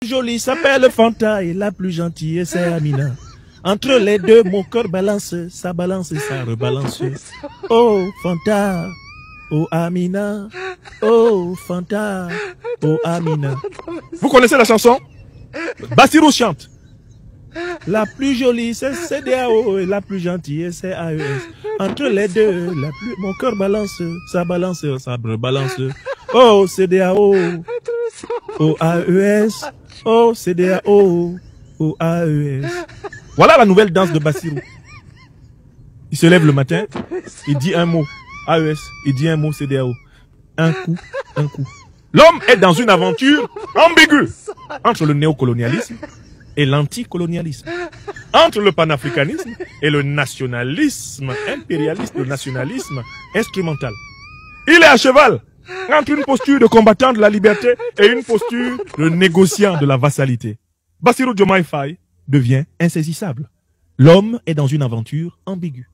jolie s'appelle Fanta et la plus gentille c'est Amina. Entre les deux, mon cœur balance, ça rebalance. Oh Fanta, oh Amina, oh Fanta, oh Amina. Vous connaissez la chanson? Bassirou chante. La plus jolie c'est CDAO et la plus gentille c'est AES. Entre les deux, mon cœur balance, ça rebalance. Oh CDAO, oh AES, oh CDAO, oh AES. Voilà la nouvelle danse de Bassirou. Il se lève le matin, il dit un mot, AES, il dit un mot, CDAO. Un coup, un coup. L'homme est dans une aventure ambiguë entre le néocolonialisme et l'anticolonialisme. Entre le panafricanisme et le nationalisme impérialiste, le nationalisme instrumental. Il est à cheval entre une posture de combattant de la liberté et une posture de négociant de la vassalité. Bassirou Diomaye Faye devient insaisissable. L'homme est dans une aventure ambiguë.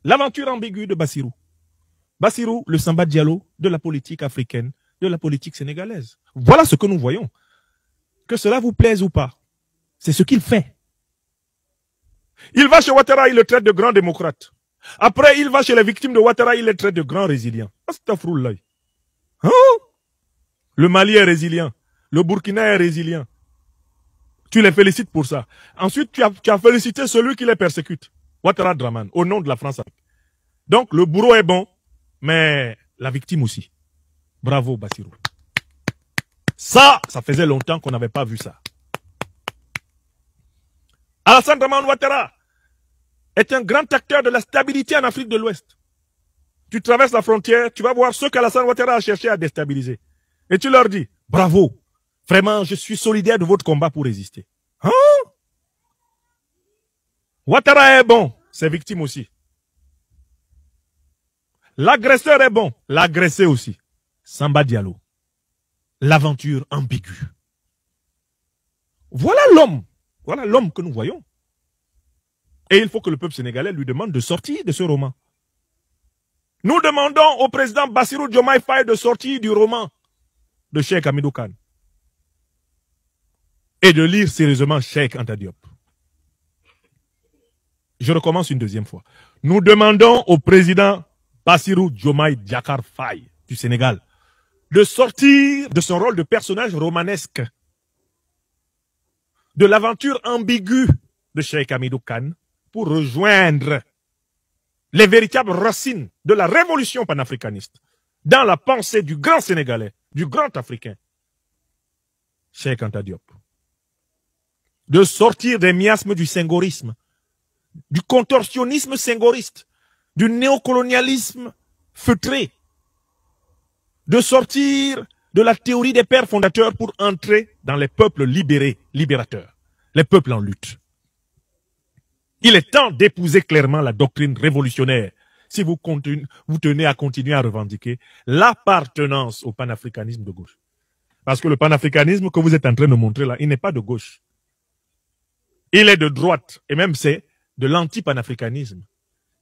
L'aventure ambiguë de Bassirou. Bassirou, le Samba Diallo de la politique africaine, de la politique sénégalaise. Voilà ce que nous voyons. Que cela vous plaise ou pas, c'est ce qu'il fait. Il va chez Ouattara, il le traite de grand démocrate. Après, il va chez les victimes de Ouattara, il les traite de grands résilients. Astaghfirullah. Hein? Le Mali est résilient. Le Burkina est résilient. Tu les félicites pour ça. Ensuite, tu as félicité celui qui les persécute. Ouattara Draman, au nom de la France. Donc, le bourreau est bon, mais la victime aussi. Bravo, Bassirou. Ça faisait longtemps qu'on n'avait pas vu ça. Alassane Dramane Ouattara est un grand acteur de la stabilité en Afrique de l'Ouest. Tu traverses la frontière, tu vas voir ceux qu'Alassane Ouattara a cherché à déstabiliser. Et tu leur dis, bravo, vraiment, je suis solidaire de votre combat pour résister. Hein? Ouattara est bon, ses victimes aussi. L'agresseur est bon, l'agressé aussi. Samba Diallo. L'aventure ambiguë. Voilà l'homme que nous voyons. Et il faut que le peuple sénégalais lui demande de sortir de ce roman. Nous demandons au président Bassirou Diomaye Faye de sortir du roman de Cheikh Hamidou Kane et de lire sérieusement Cheikh Anta Diop. Je recommence une deuxième fois. Nous demandons au président Bassirou Diomaye Diakhar Faye du Sénégal de sortir de son rôle de personnage romanesque, de l'aventure ambiguë de Cheikh Hamidou Kane pour rejoindre les véritables racines de la révolution panafricaniste dans la pensée du grand Sénégalais, du grand Africain, Cheikh Anta Diop. De sortir des miasmes du sengorisme, du contorsionnisme sengoriste, du néocolonialisme feutré, de sortir de la théorie des pères fondateurs pour entrer dans les peuples libérés, libérateurs, les peuples en lutte. Il est temps d'épouser clairement la doctrine révolutionnaire si vous tenez à continuer à revendiquer l'appartenance au panafricanisme de gauche. Parce que le panafricanisme que vous êtes en train de montrer là, il n'est pas de gauche. Il est de droite, et même c'est de l'anti-panafricanisme.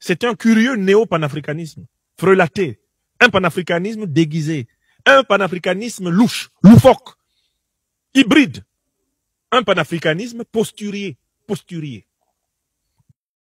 C'est un curieux néo-panafricanisme, frelaté, un panafricanisme déguisé, un panafricanisme louche, loufoque, hybride, un panafricanisme posturier.